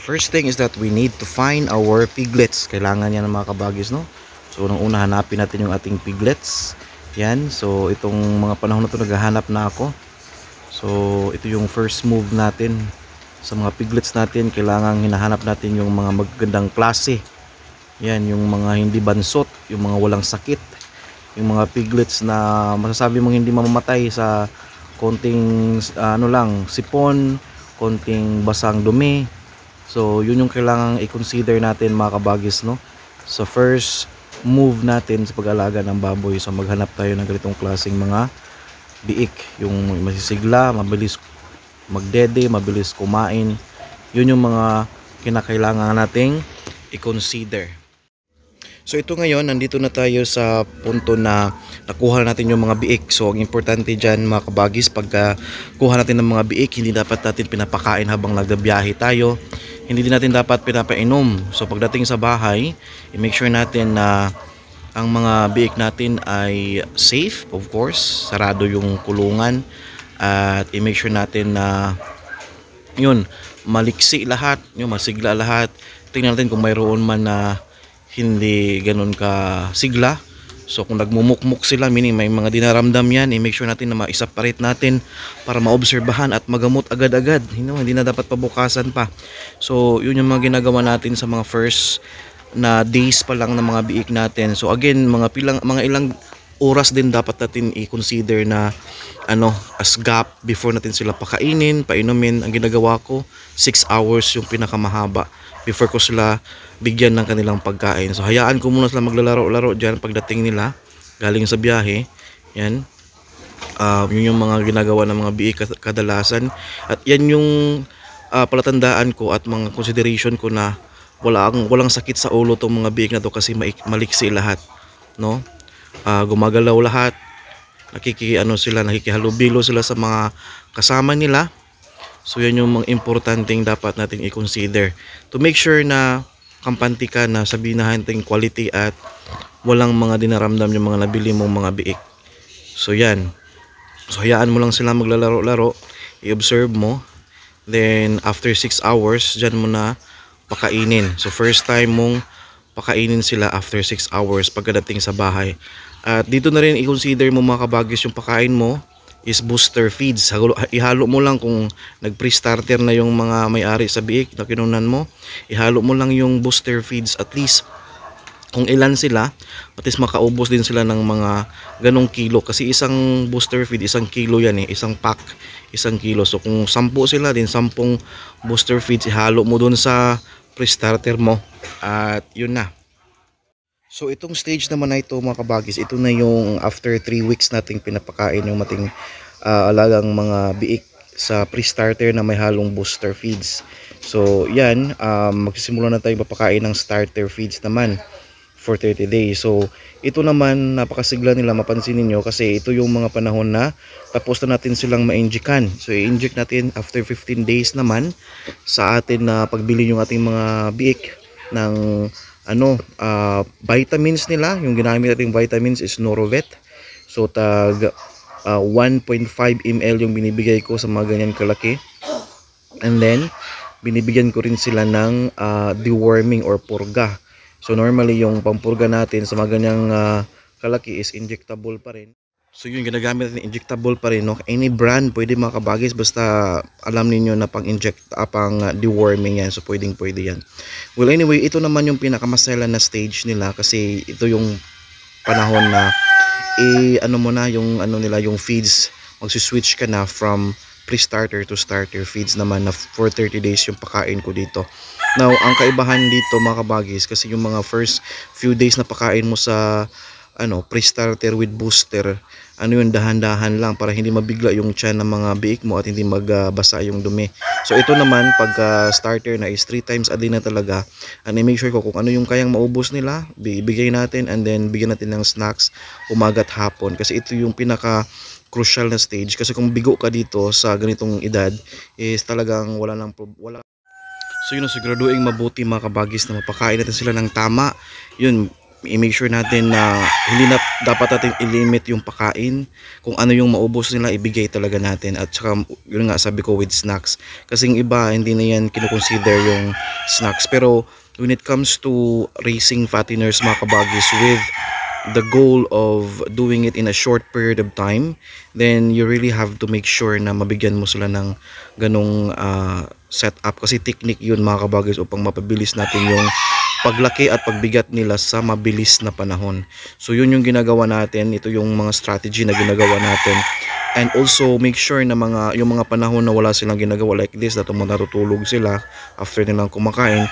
First thing is that we need to find our piglets. Kailangan yan ng mga kabagis, no? So unang-una hanapin natin yung ating piglets. Yan, so itong mga panahon na to naghahanap na ako. So ito yung first move natin sa mga piglets natin. Kailangan hinahanap natin yung mga magagandang klase. Yan, yung mga hindi bansot, yung mga walang sakit, yung mga piglets na masasabi mong hindi mamamatay sa konting sipon, konting basang dumi. So yun yung kailangang i-consider natin mga kabagis, no? So first move natin sa pag-alaga ng baboy, so maghanap tayo ng ganitong klaseng mga biik, yung masisigla, mabilis magdede, mabilis kumain. Yun yung mga kinakailangan nating i-consider. So ito ngayon, nandito na tayo sa punto na nakuha natin yung mga biik. So ang importante dyan mga kabagis, pagka kuha natin ng mga biik, hindi dapat natin pinapakain habang nagbiyahe tayo. Hindi din natin dapat pinapainom. So pagdating sa bahay, i-make sure natin na ang mga biik natin ay safe, of course. Sarado yung kulungan. At i-make sure natin na yun, maliksi lahat, yung masigla lahat. Tingnan natin kung mayroon man na hindi ganun ka sigla. So kung nagmumukmuk sila, meaning may mga dinaramdam yan, i-make sure natin na ma-separate natin para maobserbahan at magamot agad-agad. Hindi na dapat pabukasan pa. So yun yung mga ginagawa natin sa mga first na days pa lang ng mga biik natin. So again, mga ilang oras din dapat natin i-consider na as gap before natin sila pakainin, painumin. Ang ginagawa ko, 6 hours yung pinakamahaba before ko sila bigyan ng kanilang pagkain. So hayaan ko muna sila maglalaro-laro dyan pagdating nila galing sa biyahe. Yan. Yun yung mga ginagawa ng mga biik kadalasan. At yan yung palatandaan ko at mga consideration ko na walang sakit sa ulo tong mga biik na to kasi maliksi lahat, no? Gumagalaw lahat. Nakikihalubilo sila sa mga kasama nila. So yan yung mga importanteng dapat natin i-consider to make sure na kampante ka na sabihin natin quality at walang mga dinaramdam yung mga nabili mong mga biik. So yan. So hayaan mo lang sila maglalaro-laro, i-observe mo. Then after 6 hours, dyan mo na pakainin. So first time mong pakainin sila after 6 hours pagdating sa bahay. At dito na rin i-consider mo mga kabagis, yung pakain mo is booster feeds. Ihalo mo lang kung nag-pre-starter na yung mga may-ari sa biik na kinunan mo. Ihalo mo lang yung booster feeds, at least kung ilan sila, at least makaubos din sila ng mga ganong kilo. Kasi isang booster feed, 1 kilo yan isang pack, 1 kilo. So kung 10 sila, din 10 booster feeds, ihalo mo dun sa pre-starter mo. At yun na. So itong stage naman na ito mga kabagis, ito na yung after 3 weeks nating pinapakain yung ating alagang mga biik sa pre-starter na may halong booster feeds. So yan, magsisimula na tayo papakain ng starter feeds naman for 30 days. So ito naman, napakasigla nila, mapansin niyo kasi ito yung mga panahon na tapos na natin silang ma-injectan. So i-inject natin after 15 days naman sa atin na pagbili yung ating mga biik ng vitamins nila. Yung ginamit nating vitamins is Norovet. So tag 1.5 ml yung binibigay ko sa mga ganyan kalaki. And then binibigyan ko rin sila ng deworming or purga. So normally yung pampurga natin sa mga ganyang kalaki is injectable pa rin. So yun, ginagamit natin injectable pa rin, no? Any brand pwede mga kabagis, basta alam niyo na pang-inject, pang deworming yan. So pwede yan. Well anyway, ito naman yung pinakamasela na stage nila kasi ito yung panahon na yung feeds, magsi-switch ka na from pre-starter to starter feeds naman na for 30 days yung pakain ko dito. Now, ang kaibahan dito mga kabagis, kasi yung mga first few days na pakain mo sa pre-starter with booster, dahan-dahan lang para hindi mabigla yung tiyan ng mga biik mo at hindi magbasa yung dumi. So ito naman, pag starter na is 3 times a day na talaga, and I make sure ko kung ano yung kayang maubos nila, bibigay natin, and then bigyan natin ng snacks umaga at hapon. Kasi ito yung pinaka crucial na stage, kasi kung bigo ka dito sa ganitong edad is talagang wala. So yun, siguraduhin mabuti mga kabagis na mapakain natin sila ng tama. Yun, i-make sure natin na hindi na dapat natin i-limit yung pagkain. Kung ano yung maubos nila, ibigay talaga natin. At saka yun nga sabi ko with snacks, kasi yung iba hindi na yan kinukonsider yung snacks. Pero when it comes to raising fatteners mga kabagis, with the goal of doing it in a short period of time, then you really have to make sure na mabigyan mo sila ng ganong setup, kasi technique yun mga kabagis upang mapabilis natin yung paglaki at pagbigat nila sa mabilis na panahon. So yun yung ginagawa natin, ito yung mga strategy na ginagawa natin. And also make sure na yung mga panahon na wala silang ginagawa like this, na natutulog sila after nilang kumakain,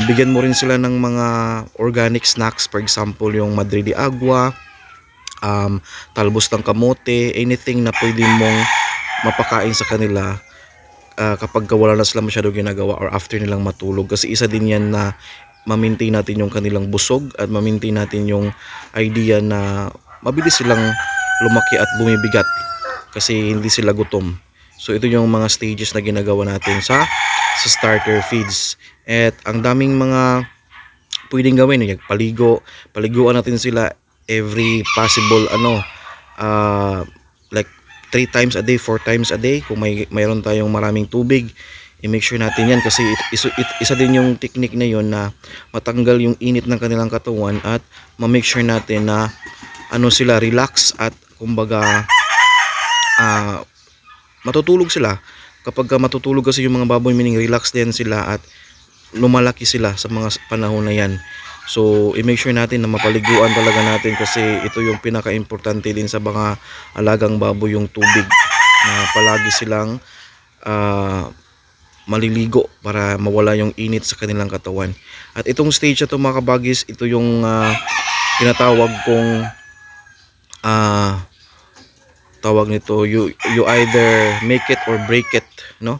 bigyan mo rin sila ng mga organic snacks, for example yung madre de agua, talbos ng kamote, anything na pwede mong mapakain sa kanila kapag wala na sila masyado ginagawa or after nilang matulog, kasi isa din yan na ma-maintain natin yung kanilang busog at ma-maintain natin yung idea na mabilis silang lumaki at bumibigat kasi hindi sila gutom. So ito yung mga stages na ginagawa natin sa starter feeds. At ang daming mga pwedeng gawin, paliguan natin sila every possible like 3 times a day, 4 times a day kung mayroon tayong maraming tubig. I-make sure natin yan, kasi isa din yung technique na yon na matanggal yung init ng kanilang katawan at ma-make sure natin na sila relax at kumbaga matutulog sila. Kapag matutulog kasi yung mga baboy, meaning relax din sila at lumalaki sila sa mga panahon na yan. So i-make sure natin na mapaliguan talaga natin, kasi ito yung pinaka-importante din sa mga alagang baboy, yung tubig, na palagi silang maliligo para mawala yung init sa kanilang katawan. At itong stage na ito mga kabagis, ito yung tinatawag kong tawag nito, you either make it or break it, no?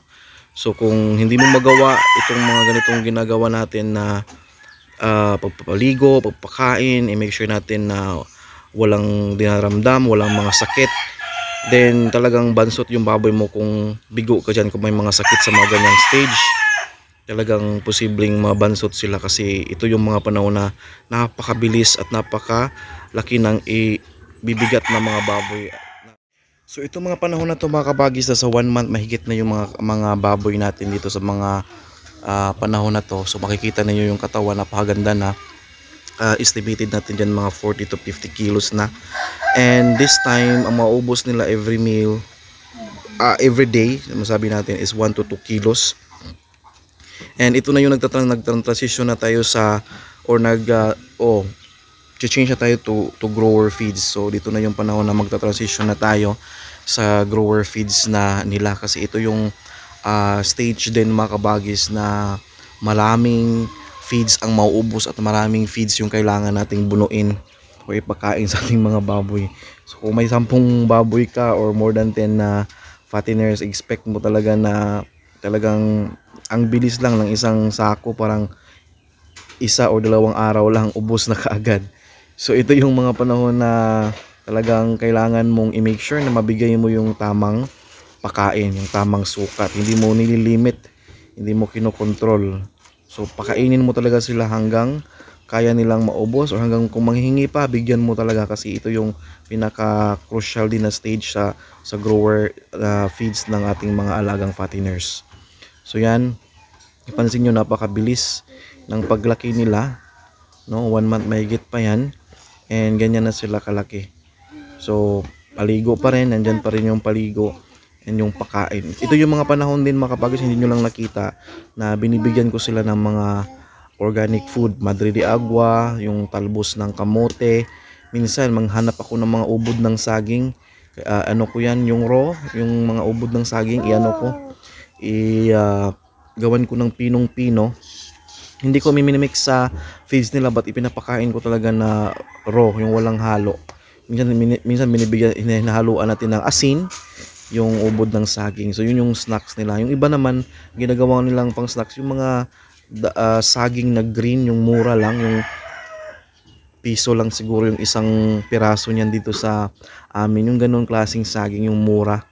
So kung hindi mo magawa itong mga ganitong ginagawa natin na pagpapaligo, pagpakain, i-make sure natin na walang dinaramdam, walang mga sakit, then talagang bansot yung baboy mo kung bigo ka dyan. Kung may mga sakit sa mga ganyang stage, talagang posibleng mabansot sila, kasi ito yung mga panahon na napakabilis at napakalaki ng ibibigat ng mga baboy. So ito mga panahon na to mga kabagis, na sa 1 month mahigit na yung mga baboy natin dito sa mga panahon na to. So makikita niyo yung katawan, napakaganda na. Estimated natin dyan mga 40 to 50 kilos na. And this time ang maubos nila every meal, every day, masabi natin is 1 to 2 kilos. And ito na yung nagtransition na tayo sa, or change na tayo to grower feeds. So dito na yung panahon na magta-transition na tayo sa grower feeds na nila, kasi ito yung stage din mga kabagis na maraming feeds ang mauubos at maraming feeds yung kailangan nating bunuin o ipakain sa ating mga baboy. So kung may 10 baboy ka or more than 10 na fatteners, expect mo talaga na talagang ang bilis lang ng isang sako, parang 1 o 2 araw lang ubos na kaagad. So ito yung mga panahon na talagang kailangan mong i-make sure na mabigay mo yung tamang pakain, yung tamang sukat. Hindi mo nililimit, hindi mo kinokontrol. So pakainin mo talaga sila hanggang kaya nilang maubos, or hanggang kung manghihingi pa, bigyan mo talaga, kasi ito yung pinaka-crucial din na stage sa grower feeds ng ating mga alagang fatteners. So yan, ipansin nyo, napakabilis ng paglaki nila, no? 1 month mahigit pa yan, and ganyan na sila kalaki. So paligo pa rin, nandyan pa rin yung paligo and yung pakain. Ito yung mga panahon din mga kapagis, hindi nyo lang nakita, na binibigyan ko sila ng mga organic food, madre de agua, yung talbos ng kamote. Minsan manghanap ako ng mga ubod ng saging, ko yan, yung raw, yung mga ubod ng saging, gawan ko ng pinong-pino. Hindi ko mimimix sa feeds nila, but ipinapakain ko talaga na raw, yung walang halo. Minsan hinahaluan natin ng asin yung ubod ng saging. So yun yung snacks nila. Yung iba naman ginagawa nilang pang snacks yung mga saging na green, yung mura lang, yung piso lang siguro yung isang piraso niyan dito sa amin, yung ganun klaseng saging, yung mura,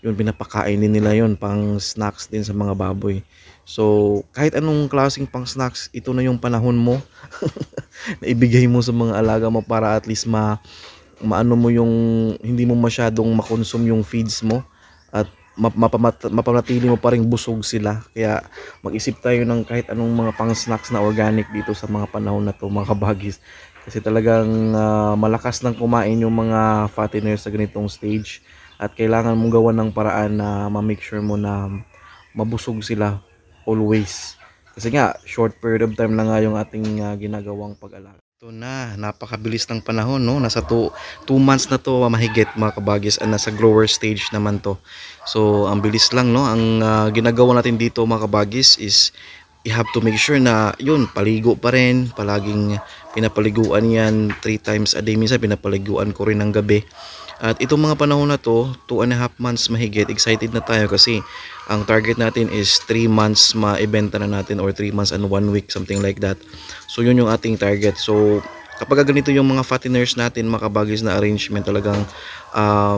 yun pinapakain din nila, yun pang snacks din sa mga baboy. So kahit anong klaseng pang snacks, ito na yung panahon mo na ibigay mo sa mga alaga mo para at least maano mo yung hindi mo masyadong makonsume yung feeds mo at mapanatili mo pa ring busog sila. Kaya mag-isip tayo ng kahit anong mga pang snacks na organic dito sa mga panahon na to, mga kabagis. Kasi talagang malakas ng kumain yung mga fatteners sa ganitong stage at kailangan mong gawan ng paraan na ma-make sure mo na mabusog sila always. Kasi nga, short period of time lang nga yung ating ginagawang pag-alaga. Ito na, napakabilis ng panahon, no? Nasa 2 months na to mahigit mga kabagis, and nasa grower stage naman to. So, ang bilis lang, no? Ang ginagawa natin dito mga kabagis is you have to make sure na yun, paligo pa rin, palaging pinapaliguan yan 3 times a day. Minsan pinapaliguan ko rin ng gabi. At itong mga panahon na to, 2.5 months mahigit, excited na tayo kasi ang target natin is 3 months maibenta na natin, or 3 months and 1 week, something like that. So yun yung ating target. So kapag ganito yung mga fatteners natin, makabagis na arrangement, talagang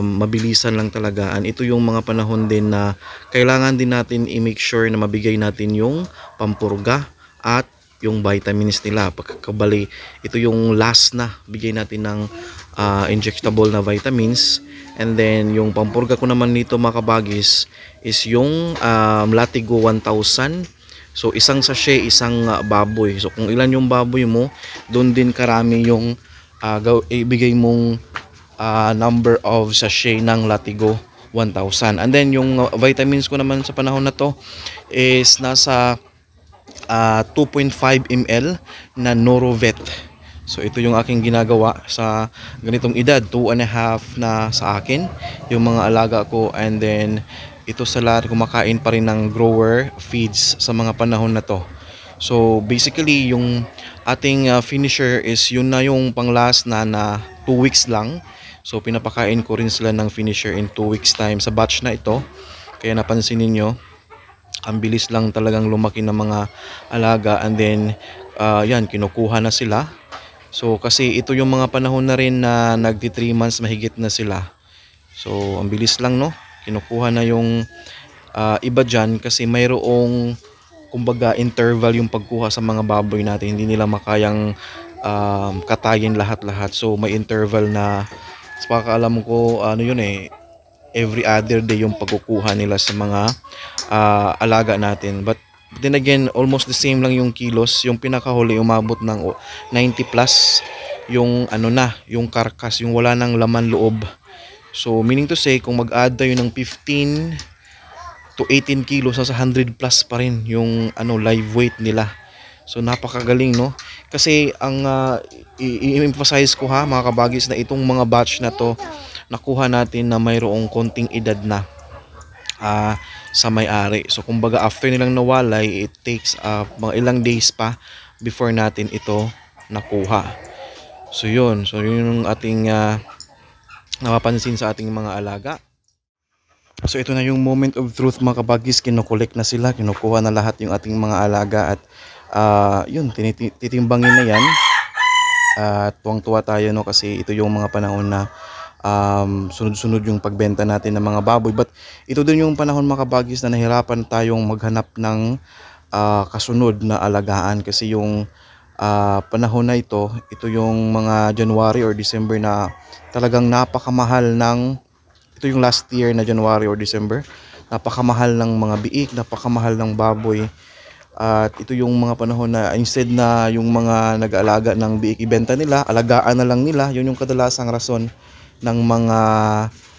mabilisan lang talaga. And ito yung mga panahon din na kailangan din natin i-make sure na mabigay natin yung pampurga at yung vitamins nila. Pagkakabali, ito yung last na bigay natin ng injectable na vitamins. And then yung pampurga ko naman nito mga kabagis is yung Latigo 1000. So isang sachet, isang baboy. So kung ilan yung baboy mo, doon din karami yung ibigay mong number of sachet ng Latigo 1000. And then yung vitamins ko naman sa panahon na to is nasa 2.5 ml na Norovet. So ito yung aking ginagawa sa ganitong edad, 2.5 na sa akin yung mga alaga ko. And then ito sa lahat kumakain pa rin ng grower feeds sa mga panahon na to. So basically yung ating finisher is yun na yung pang last na 2 weeks lang. So pinapakain ko rin sila ng finisher in 2 weeks time sa batch na ito. Kaya napansin niyo ang bilis lang talagang lumaki ng mga alaga. And then yan, kinukuha na sila. So kasi ito yung mga panahon na rin na nagti 3 months mahigit na sila. So ang bilis lang, no? Kinukuha na yung iba dyan kasi mayroong kumbaga interval yung pagkuha sa mga baboy natin. Hindi nila makayang katayin lahat-lahat. So may interval na, sa pagkaalam ko, ano yun every other day yung pagkukuha nila sa mga alaga natin. But then again, almost the same lang yung kilos. Yung pinakahuli umabot ng 90 plus yung yung karkas, yung wala nang laman loob. So meaning to say, kung mag-add tayo ng 15 to 18 kilos, sa 100 plus pa rin yung live weight nila. So napakagaling, no? Kasi ang i-emphasize ko mga kabagis na itong mga batch na to nakuha natin na mayroong konting edad na sa may-ari. So kumbaga after nilang nawalay, it takes mga ilang days pa before natin ito nakuha. So yun yung ating napapansin sa ating mga alaga. So ito na yung moment of truth mga kabagis. Kinokolekt na sila, kinukuha na lahat yung ating mga alaga. At yun, titimbangin na yan. Tuwang-tuwa tayo, no, kasi ito yung mga panahon na sunod-sunod yung pagbenta natin ng mga baboy. But ito din yung panahon mga kabagis na nahirapan tayong maghanap ng kasunod na alagaan. Kasi yung panahon na ito yung mga January or December na talagang napakamahal ng, ito yung last year na January or December, napakamahal ng mga biik, napakamahal ng baboy. At ito yung mga panahon na instead na yung mga nag-aalaga ng biik ibenta nila, alagaan na lang nila. Yun yung kadalasang rason ng mga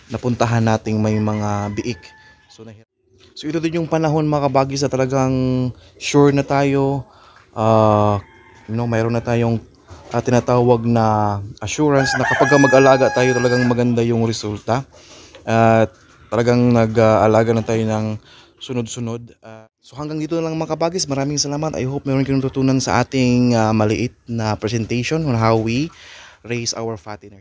napuntahan nating may mga biik. So ito din yung panahon mga kabagis na talagang sure na tayo, mayroon na tayong tinatawag na assurance na kapag mag-alaga tayo talagang maganda yung resulta. At talagang nag-aalaga na tayo ng sunod-sunod. So hanggang dito na lang mga kabagis. Maraming salamat. I hope meron kayong natutunan sa ating maliit na presentation on how we raise our fatteners.